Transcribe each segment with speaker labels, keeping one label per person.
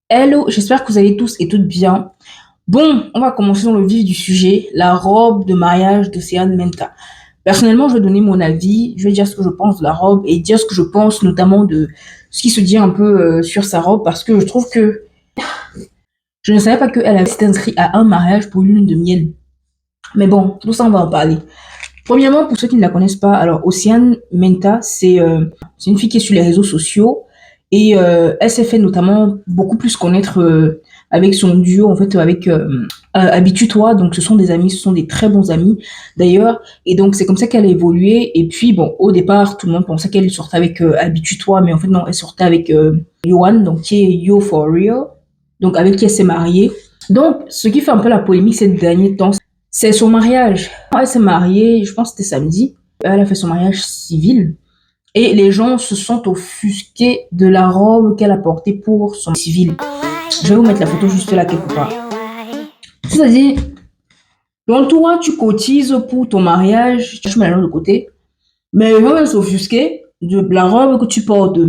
Speaker 1: Hello, j'espère que vous allez tous et toutes bien. Bon, on va commencer dans le vif du sujet, la robe de mariage d'Océane Menta. Personnellement, je vais donner mon avis, je vais dire ce que je pense de la robe et dire ce que je pense notamment de ce qui se dit un peu sur sa robe parce que je trouve que je ne savais pas qu'elle avait été inscrite à un mariage pour une lune de miel. Mais bon, tout ça, on va en parler. Premièrement, pour ceux qui ne la connaissent pas, alors Océane Menta, c'est une fille qui est sur les réseaux sociaux et elle s'est fait notamment beaucoup plus connaître avec son duo, en fait, avec Habitue-toi. Donc, ce sont des amis, ce sont des très bons amis d'ailleurs. Et donc, c'est comme ça qu'elle a évolué. Et puis, bon, au départ, tout le monde pensait qu'elle sortait avec Habitue-toi, mais en fait, non, elle sortait avec Yohan, donc qui est Yo for Real, donc avec qui elle s'est mariée. Donc, ce qui fait un peu la polémique ces derniers temps, c'est son mariage. Elle s'est mariée, je pense que c'était samedi. Elle a fait son mariage civil. Et les gens se sont offusqués de la robe qu'elle a portée pour son civil. Je vais vous mettre la photo juste là quelque part. C'est-à-dire, donc toi, tu cotises pour ton mariage, tu mets la robe de côté, mais les gens viennent s'offusquer de la robe que tu portes.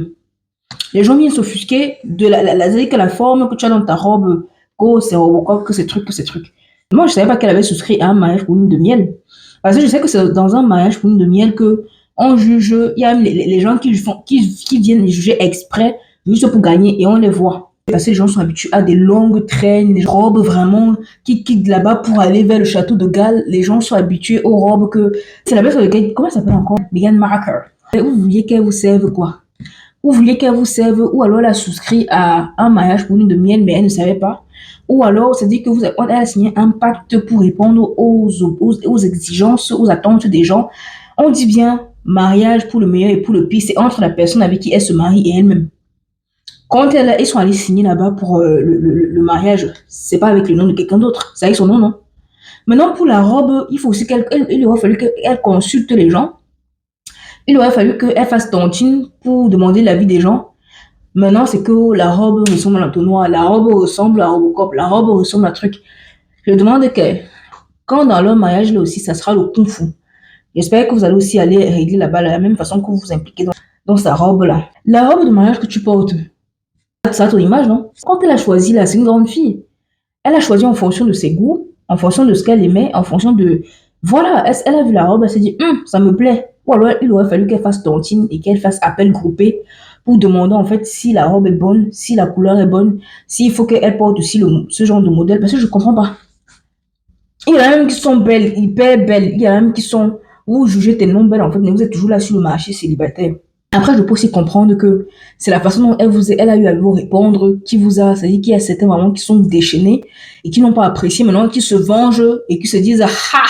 Speaker 1: Les gens viennent s'offusquer de la forme que tu as dans ta robe, que c'est Robocop, que c'est truc, que c'est truc. Moi, je savais pas qu'elle avait souscrit à un mariage pour une de miel. Parce que je sais que c'est dans un mariage pour une de miel que on juge, il y a même les gens qui viennent les juger exprès, juste pour gagner, et on les voit. Parce que les gens sont habitués à des longues traînes, des robes vraiment qui quittent là-bas pour aller vers le château de Galles. Les gens sont habitués aux robes que... C'est la bête de... Comment ça s'appelle encore? Meghan Markle. Et vous vouliez qu'elle vous serve quoi? Vous vouliez qu'elle vous serve, ou alors elle a souscrit à un mariage pour une de miel, mais elle ne savait pas. Ou alors, c'est dit que elle a signé un pacte pour répondre aux exigences, aux attentes des gens. On dit bien mariage pour le meilleur et pour le pire, c'est entre la personne avec qui elle se marie et elle-même. Quand ils sont allés signer là-bas pour le mariage, c'est pas avec le nom de quelqu'un d'autre, c'est avec son nom, non? Maintenant, pour la robe, il faut aussi il aurait fallu qu'elle consulte les gens. Il aurait fallu qu'elle fasse tontine pour demander l'avis des gens. Maintenant, c'est que la robe ressemble à l'entonnoir, la robe ressemble à Robocop, la robe ressemble à truc. Je demande que, quand dans leur mariage, là aussi, ça sera le kung fu. J'espère que vous allez aussi aller régler là-bas de la même façon que vous vous impliquez dans sa robe-là. La robe de mariage que tu portes, ça a ton image, non? Quand elle a choisi, là, c'est une grande fille. Elle a choisi en fonction de ses goûts, en fonction de ce qu'elle aimait, en fonction de... Voilà, elle a vu la robe, elle s'est dit, ça me plaît. Ou alors, il aurait fallu qu'elle fasse tontine et qu'elle fasse appel groupé pour demander en fait si la robe est bonne, si la couleur est bonne, s'il faut qu'elle porte aussi ce genre de modèle, parce que je comprends pas. Il y en a même qui sont belles, hyper belles. Il y en a même qui sont... Vous jugez tellement belles, en fait, mais vous êtes toujours là sur le marché célibataire. Après, je peux aussi comprendre que c'est la façon dont elle a eu à vous répondre, qui vous a, c'est-à-dire qu'il y a certains moments qui sont déchaînés et qui n'ont pas apprécié, maintenant qui se vengent et qui se disent, ah,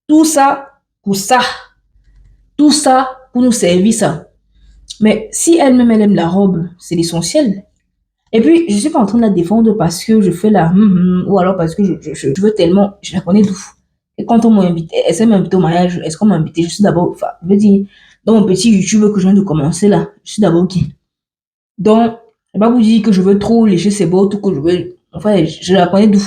Speaker 1: tout ça pour ça, tout ça pour nous servir ça. Mais si elle-même, elle aime la robe, c'est l'essentiel. Et puis, je suis pas en train de la défendre parce que je fais la ou alors parce que je veux tellement, je la connais d'où. Et quand on m'a invité, elle s'est invitée au mariage, est-ce qu'on m'a invité? Je suis d'abord, enfin, je veux dire, dans mon petit YouTube que je viens de commencer là, je suis d'abord qui? Donc, je vais pas vous dire que je veux trop lécher ses bottes ou que je veux, enfin, je la connais d'où.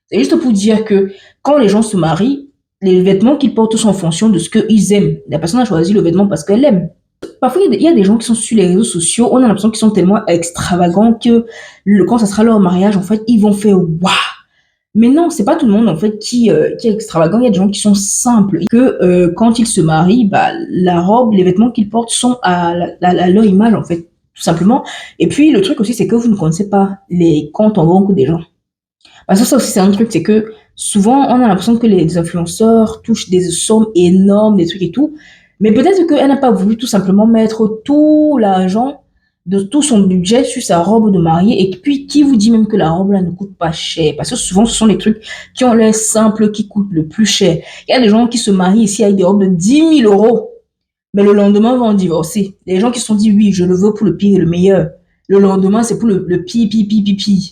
Speaker 1: C'est juste pour dire que quand les gens se marient, les vêtements qu'ils portent sont en fonction de ce qu'ils aiment. La personne a choisi le vêtement parce qu'elle aime. Parfois, il y a des gens qui sont sur les réseaux sociaux, on a l'impression qu'ils sont tellement extravagants que quand ça sera leur mariage, en fait, ils vont faire waouh. Mais non, c'est pas tout le monde en fait qui est extravagant. Il y a des gens qui sont simples et que quand ils se marient, bah, la robe, les vêtements qu'ils portent sont à leur image en fait, tout simplement. Et puis le truc aussi, c'est que vous ne connaissez pas les comptes en banque des gens. Parce que ça aussi, c'est un truc, c'est que souvent, on a l'impression que les influenceurs touchent des sommes énormes, des trucs et tout. Mais peut-être qu'elle n'a pas voulu tout simplement mettre tout l'argent de tout son budget sur sa robe de mariée. Et puis, qui vous dit même que la robe là ne coûte pas cher? Parce que souvent, ce sont les trucs qui ont l'air simples qui coûtent le plus cher. Il y a des gens qui se marient ici avec des robes de 10 000 euros. Mais le lendemain, vont divorcer. Les gens qui se sont dit, oui, je le veux pour le pire et le meilleur. Le lendemain, c'est pour le pire, pire, pire, pire, pire.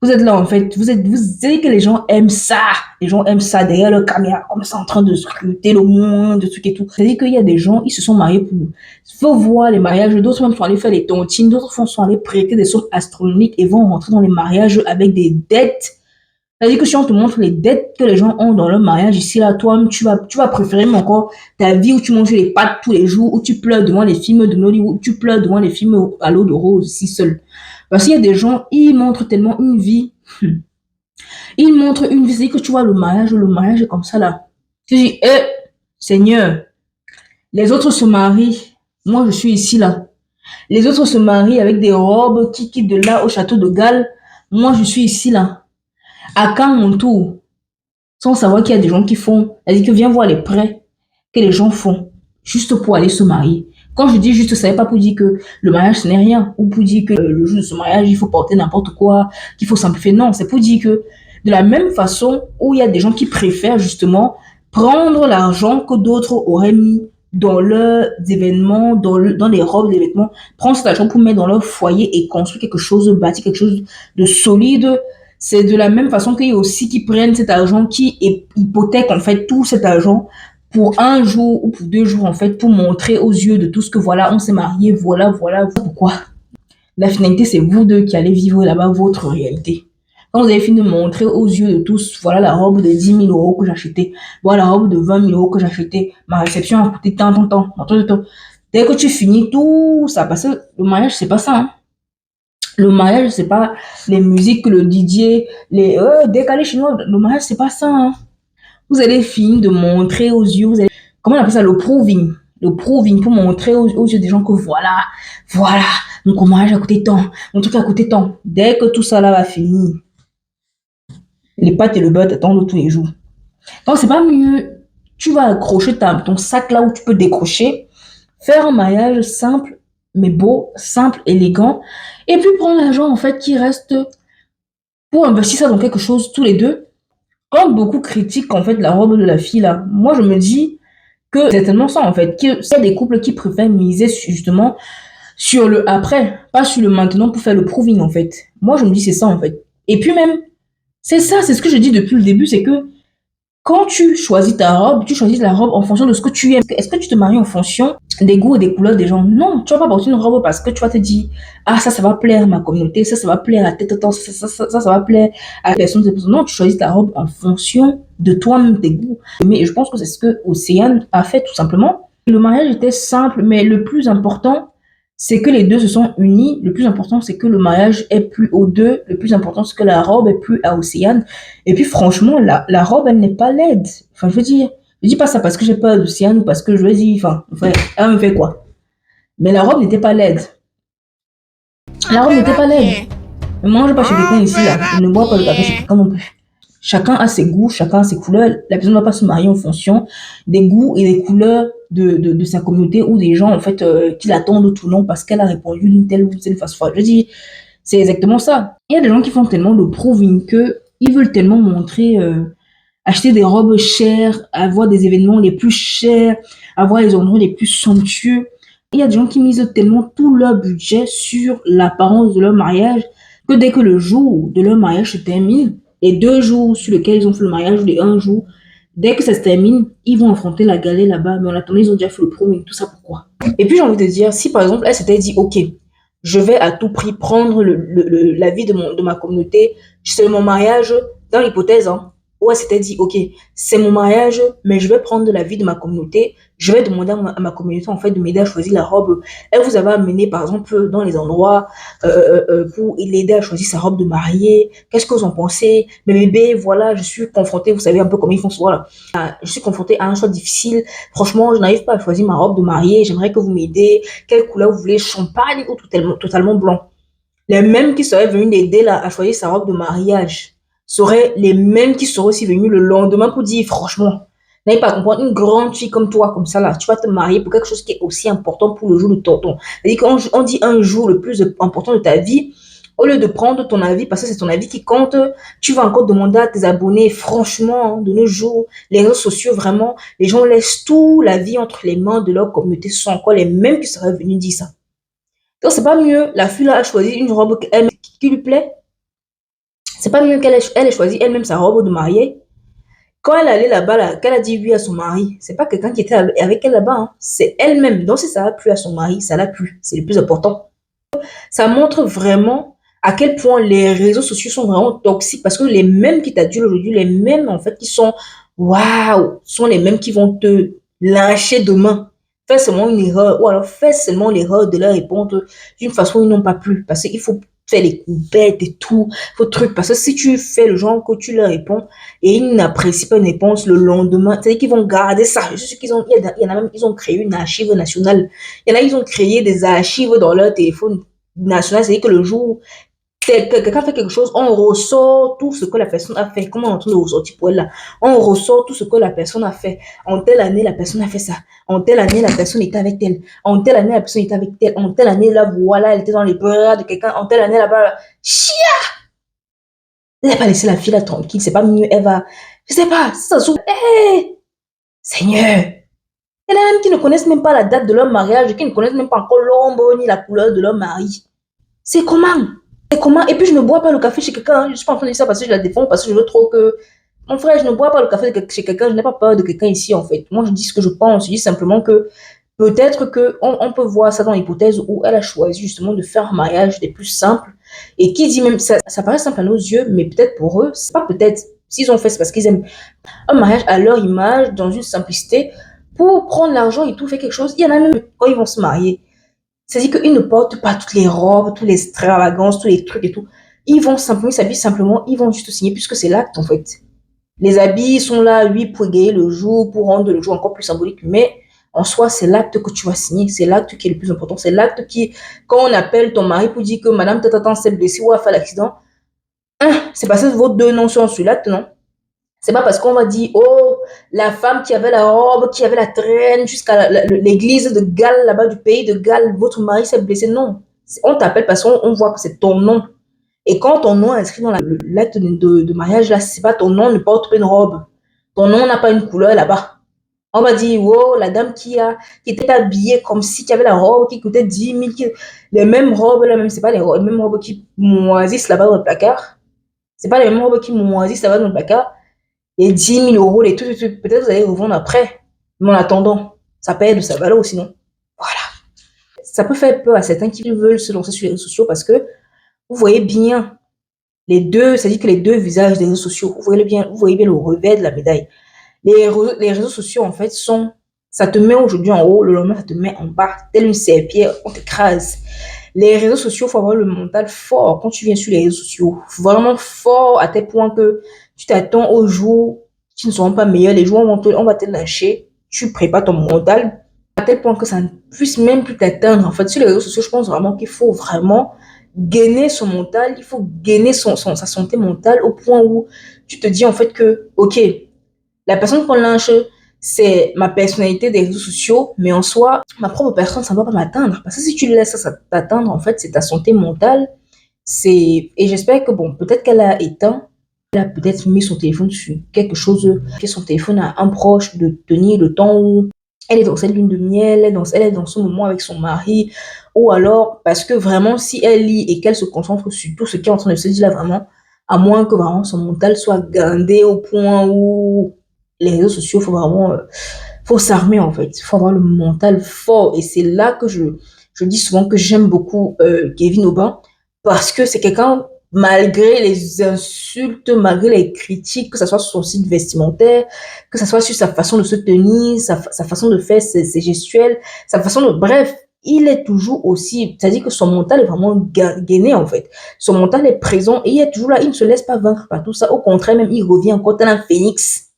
Speaker 1: Vous êtes là, en fait. Vous savez que les gens aiment ça. Les gens aiment ça derrière leur caméra, comme ça, en train de scruter le monde, de trucs et tout. C'est-à-dire qu'il y a des gens, ils se sont mariés pour... Il faut voir les mariages. D'autres même sont allés faire les tontines. D'autres sont allés prêter des sommes astronomiques et vont rentrer dans les mariages avec des dettes. C'est-à-dire que si on te montre les dettes que les gens ont dans leur mariage ici, là, toi, tu vas préférer même encore ta vie où tu manges les pâtes tous les jours, où tu pleures devant les films de Nollywood, où tu pleures devant les films à l'eau de rose, ici seul. Parce qu'il y a des gens, ils montrent tellement une vie. Ils montrent une vie, c'est que tu vois le mariage est comme ça là. Tu dis, Seigneur, les autres se marient. Moi, je suis ici là. Les autres se marient avec des robes qui quittent de là au château de Galles. Moi, je suis ici là. À quand mon tour? Sans savoir qu'il y a des gens qui font. C'est-à-dire que viens voir les prêts que les gens font juste pour aller se marier. Quand je dis juste, ça n'est pas pour dire que le mariage, ce n'est rien. Ou pour dire que le jour de ce mariage, il faut porter n'importe quoi, qu'il faut simplifier. Non, c'est pour dire que de la même façon où il y a des gens qui préfèrent justement prendre l'argent que d'autres auraient mis dans leurs événements, dans les robes d'événements, prendre cet argent pour mettre dans leur foyer et construire quelque chose, bâtir quelque chose de solide. C'est de la même façon qu'il y a aussi qui prennent cet argent, qui hypothèquent en fait tout cet argent pour un jour ou pour 2 jours en fait, pour montrer aux yeux de tous que voilà, on s'est mariés, voilà pourquoi. La finalité, c'est vous deux qui allez vivre là-bas votre réalité. Quand vous avez fini de montrer aux yeux de tous, voilà la robe de 10 000 € que j'ai achetée, voilà la robe de 20 000 € que j'ai achetée, ma réception a coûté tant. Dès que tu finis tout ça, parce que le mariage, c'est pas ça, hein. Le mariage, c'est pas les musiques, le DJ, les décalés chinois. Le mariage, c'est pas ça, hein. Vous allez finir de montrer aux yeux, comment on appelle ça, le proving. Le proving pour montrer aux yeux des gens que voilà, mon mariage a coûté tant, mon truc a coûté tant. Dès que tout ça là va finir, les pâtes et le beurre t'attendent tous les jours. Donc, c'est pas mieux. Tu vas accrocher ton sac là où tu peux décrocher, faire un mariage simple, mais beau, simple, élégant, et puis prendre l'argent en fait qui reste pour investir ça dans quelque chose tous les deux. Quand beaucoup critiquent en fait la robe de la fille là, moi je me dis que c'est tellement ça en fait, qu'il y a des couples qui préfèrent miser justement sur le après, pas sur le maintenant pour faire le proving en fait. Moi je me dis c'est ça en fait. Et puis même, c'est ça, c'est ce que je dis depuis le début, c'est que quand tu choisis ta robe, tu choisis la robe en fonction de ce que tu aimes. Est-ce que tu te maries en fonction des goûts et des couleurs des gens? Non, tu vas pas porter une robe parce que tu vas te dire, ah, ça va plaire à ma communauté, ça va plaire à tête, ça va plaire à la personne. Non, tu choisis ta robe en fonction de toi-même, tes goûts. Mais je pense que c'est ce que Océane a fait tout simplement. Le mariage était simple, mais le plus important, c'est que les deux se sont unis. Le plus important, c'est que le mariage est plus aux deux. Le plus important, c'est que la robe est plus à Océane. Et puis, franchement, la robe, elle n'est pas laide. Enfin, je veux dire, je dis pas ça parce que j'ai peur d'Océane ou parce que je veux dire, enfin, elle me fait quoi? Mais la robe n'était pas laide. La robe n'était pas laide. Ne mange pas chez quelqu'un ici, là. Ne bois pas le café chez quelqu'un non plus. Chacun a ses goûts, chacun a ses couleurs. La personne ne va pas se marier en fonction des goûts et des couleurs de sa communauté ou des gens, en fait, qui l'attendent tout le long parce qu'elle a répondu d'une telle ou telle façon. Je dis, c'est exactement ça. Il y a des gens qui font tellement de proving que ils veulent tellement montrer, acheter des robes chères, avoir des événements les plus chers, avoir les endroits les plus somptueux. Il y a des gens qui misent tellement tout leur budget sur l'apparence de leur mariage que dès que le jour de leur mariage se termine, les 2 jours sur lesquels ils ont fait le mariage, ou les un jour, dès que ça se termine, ils vont affronter la galère là-bas. Mais en attendant, ils ont déjà fait le proving, tout ça pourquoi? Et puis j'ai envie de dire, si par exemple, elle s'était dit, ok, je vais à tout prix prendre la vie de ma communauté, c'est mon mariage, dans l'hypothèse, hein, où elle s'était dit, ok, c'est mon mariage, mais je vais prendre la vie de ma communauté, je vais demander à ma communauté, en fait, de m'aider à choisir la robe. Elle vous avait amené, par exemple, dans les endroits, pour l'aider à choisir sa robe de mariée. Qu'est-ce que vous en pensez? Mais bébé, voilà, je suis confrontée, vous savez un peu comment ils font, voilà. Je suis confrontée à un choix difficile. Franchement, je n'arrive pas à choisir ma robe de mariée. J'aimerais que vous m'aidez. Quelle couleur vous voulez? Champagne ou totalement blanc? Les mêmes qui seraient venus l'aider là à choisir sa robe de mariage seraient les mêmes qui seraient aussi venus le lendemain pour dire, franchement, n'arrive pas à comprendre, une grande fille comme toi, comme ça là, tu vas te marier pour quelque chose qui est aussi important pour le jour de ton. C'est-à-dire qu'on dit un jour le plus important de ta vie, au lieu de prendre ton avis, parce que c'est ton avis qui compte, tu vas encore demander à tes abonnés, franchement, de nos jours, les réseaux sociaux, vraiment, les gens laissent tout la vie entre les mains de leur communauté, ce sont encore les mêmes qui seraient venus dire ça. Donc, c'est pas mieux, la fille là a choisi une robe qui lui plaît. C'est pas mieux qu'elle ait choisi elle-même sa robe de mariée. Quand elle allait là-bas, là, qu'elle a dit oui à son mari, c'est pas quelqu'un qui était avec elle là-bas, hein. C'est elle-même. Donc, si ça a plu à son mari, ça l'a plu. C'est le plus important. Ça montre vraiment à quel point les réseaux sociaux sont vraiment toxiques parce que les mêmes qui t'adulent aujourd'hui, les mêmes en fait qui sont waouh, sont les mêmes qui vont te lâcher demain. Fais seulement une erreur ou alors fais seulement l'erreur de leur répondre d'une façon où ils n'ont pas plu parce qu'il faire les coupettes et tout, vos trucs. Parce que si tu fais le genre que tu leur réponds et ils n'apprécient pas une réponse le lendemain, c'est-à-dire qu'ils vont garder ça. Je suis sûr qu'ils ont, il y en a même, ils ont créé une archive nationale. Il y en a, ils ont créé des archives dans leur téléphone national. C'est-à-dire que le jour quelqu'un fait quelque chose, on ressort tout ce que la personne a fait. Comment on est en train de ressortir pour elle là? On ressort tout ce que la personne a fait. En telle année, la personne a fait ça. En telle année, la personne était avec elle. En telle année, la personne était avec elle. En telle année, là, voilà, elle était dans les bras de quelqu'un. En telle année, là-bas, chia! Elle n'a pas laissé la fille là tranquille. C'est pas mieux. Elle va, je sais pas, si ça s'ouvre. Hé! Seigneur! Il y en a même qui ne connaissent même pas la date de leur mariage, qui ne connaissent même pas encore l'ombre ni la couleur de leur mari. C'est comment? C'est comment? Et puis je ne bois pas le café chez quelqu'un. Je suis pas en train de dire ça parce que je la défends, parce que je veux trop que. Mon frère, je ne bois pas le café chez quelqu'un. Je n'ai pas peur de quelqu'un ici en fait. Moi, je dis ce que je pense. Je dis simplement que peut-être que on peut voir ça dans l'hypothèse où elle a choisi justement de faire un mariage des plus simples. Et qui dit même ça paraît simple à nos yeux, mais peut-être pour eux, c'est pas peut-être. S'ils ont fait, c'est parce qu'ils aiment un mariage à leur image, dans une simplicité, pour prendre l'argent et tout, faire quelque chose. Il y en a même quand ils vont se marier. C'est-à-dire qu'ils ne portent pas toutes les robes, toutes les extravagances, tous les trucs et tout. Ils vont simplement, ils s'habillent simplement, ils vont juste signer puisque c'est l'acte en fait. Les habits sont là, oui, pour égayer le jour, pour rendre le jour encore plus symbolique, mais en soi, c'est l'acte que tu vas signer, c'est l'acte qui est le plus important, c'est l'acte qui, quand on appelle ton mari pour dire que madame Tata s'est blessée ou a fait l'accident, c'est parce que vos deux noms sont sur l'acte, non? C'est pas parce qu'on va dire, oh, la femme qui avait la robe, qui avait la traîne jusqu'à l'église de Galles, là-bas du pays de Galles, votre mari s'est blessé. Non. On t'appelle parce qu'on voit que c'est ton nom. Et quand ton nom est inscrit dans l'acte de mariage, là, c'est pas ton nom ne porte pas une robe. Ton nom n'a pas une couleur là-bas. On va dire, oh, la dame qui était habillée comme si tu avais la robe qui coûtait 10 000, les mêmes robes, là, même, c'est pas les mêmes robes qui moisissent là-bas dans le placard. C'est pas les mêmes robes qui moisissent là-bas dans le placard et 10 000 euros, les trucs, peut-être vous allez revendre après. Mais en attendant, ça perd de sa valeur aussi, non? Voilà. Ça peut faire peur à certains qui veulent se lancer sur les réseaux sociaux parce que vous voyez bien les deux, c'est-à-dire que les deux visages des réseaux sociaux, vous voyez bien le revers de la médaille. Les réseaux sociaux, en fait, ça te met aujourd'hui en haut, le lendemain, ça te met en bas, tel une serpillère, on t'écrase. Les réseaux sociaux, il faut avoir le mental fort quand tu viens sur les réseaux sociaux. Vraiment fort à tel point que tu t'attends aux jours qui ne seront pas meilleurs. Les jours où on va te lâcher. Tu prépares ton mental à tel point que ça ne puisse même plus t'atteindre. En fait, sur les réseaux sociaux, je pense vraiment qu'il faut vraiment gainer son mental. Il faut gainer sa santé mentale au point où tu te dis en fait que, ok, la personne qu'on lâche, c'est ma personnalité des réseaux sociaux, mais en soi, ma propre personne, ça ne va pas m'atteindre. Parce que si tu laisses ça t'atteindre, en fait, c'est ta santé mentale. Et j'espère que, bon, peut-être qu'elle a éteint, elle a peut-être mis son téléphone sur quelque chose, que son téléphone à un proche de tenir le temps où elle est dans cette lune de miel, elle est dans ce moment avec son mari, ou alors parce que vraiment, si elle lit et qu'elle se concentre sur tout ce qui est en train de se dire là, vraiment, à moins que vraiment son mental soit gardé au point où les réseaux sociaux, faut vraiment, faut s'armer en fait. Il faut avoir le mental fort. Et c'est là que je dis souvent que j'aime beaucoup Kevin Aubin parce que c'est quelqu'un, malgré les insultes, malgré les critiques, que ce soit sur son site vestimentaire, que ce soit sur sa façon de se tenir, sa façon de faire ses gestuels, sa façon de... Bref, il est toujours aussi... C'est-à-dire que son mental est vraiment gainé en fait. Son mental est présent et il est toujours là. Il ne se laisse pas vaincre par tout ça. Au contraire, même, il revient encore tel un phénix.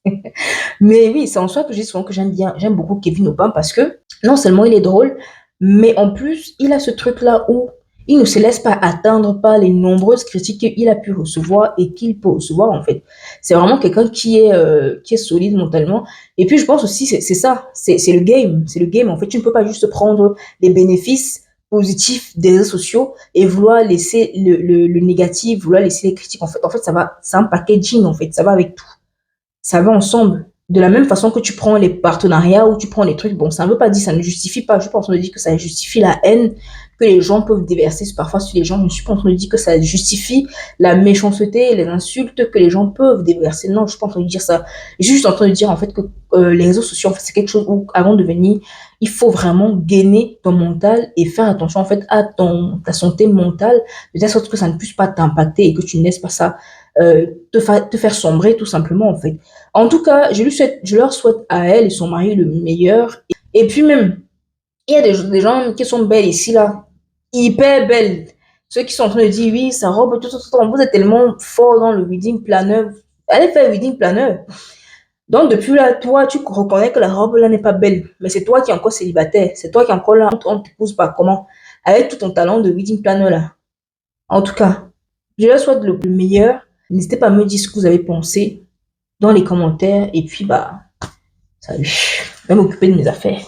Speaker 1: Mais oui, c'est en soi que je dis souvent que j'aime beaucoup Kevin Aubin parce que non seulement il est drôle, mais en plus, il a ce truc-là où il ne se laisse pas atteindre par les nombreuses critiques qu'il a pu recevoir et qu'il peut recevoir en fait. C'est vraiment quelqu'un qui est solide mentalement. Et puis je pense aussi, c'est ça, c'est le game. C'est le game. En fait, tu ne peux pas juste prendre les bénéfices positifs des réseaux sociaux et vouloir laisser le négatif, vouloir laisser les critiques. En fait, c'est un packaging en fait. Ça va avec tout. Ça va ensemble. De la même façon que tu prends les partenariats ou tu prends les trucs, bon, ça ne veut pas dire, ça ne justifie pas. Je suis pas en train de dire que ça justifie la haine que les gens peuvent déverser parfois sur les gens. Je ne suis pas en train de dire que ça justifie la méchanceté et les insultes que les gens peuvent déverser. Non, je suis pas en train de dire ça. Je suis juste en train de dire en fait que les réseaux sociaux, en fait, c'est quelque chose où, avant de venir, il faut vraiment gainer ton mental et faire attention en fait à ta santé mentale, de telle sorte que ça ne puisse pas t'impacter et que tu ne laisses pas ça te faire sombrer tout simplement en fait. En tout cas, je leur souhaite à elle et son mari le meilleur. Et puis même, il y a des gens qui sont belles ici là, hyper belles, Ceux qui sont en train de dire, oui, sa robe, tout, vous êtes tellement fort dans le wedding planner. Allez faire le wedding planner. Donc, depuis là, toi, tu reconnais que la robe là n'est pas belle. Mais c'est toi qui es encore célibataire. C'est toi qui es encore là. On ne t'épouse pas. Comment? Avec tout ton talent de wedding planner là. En tout cas, je leur souhaite le meilleur. N'hésitez pas à me dire ce que vous avez pensé dans les commentaires. Et puis, bah, salut. Je vais m'occuper de mes affaires.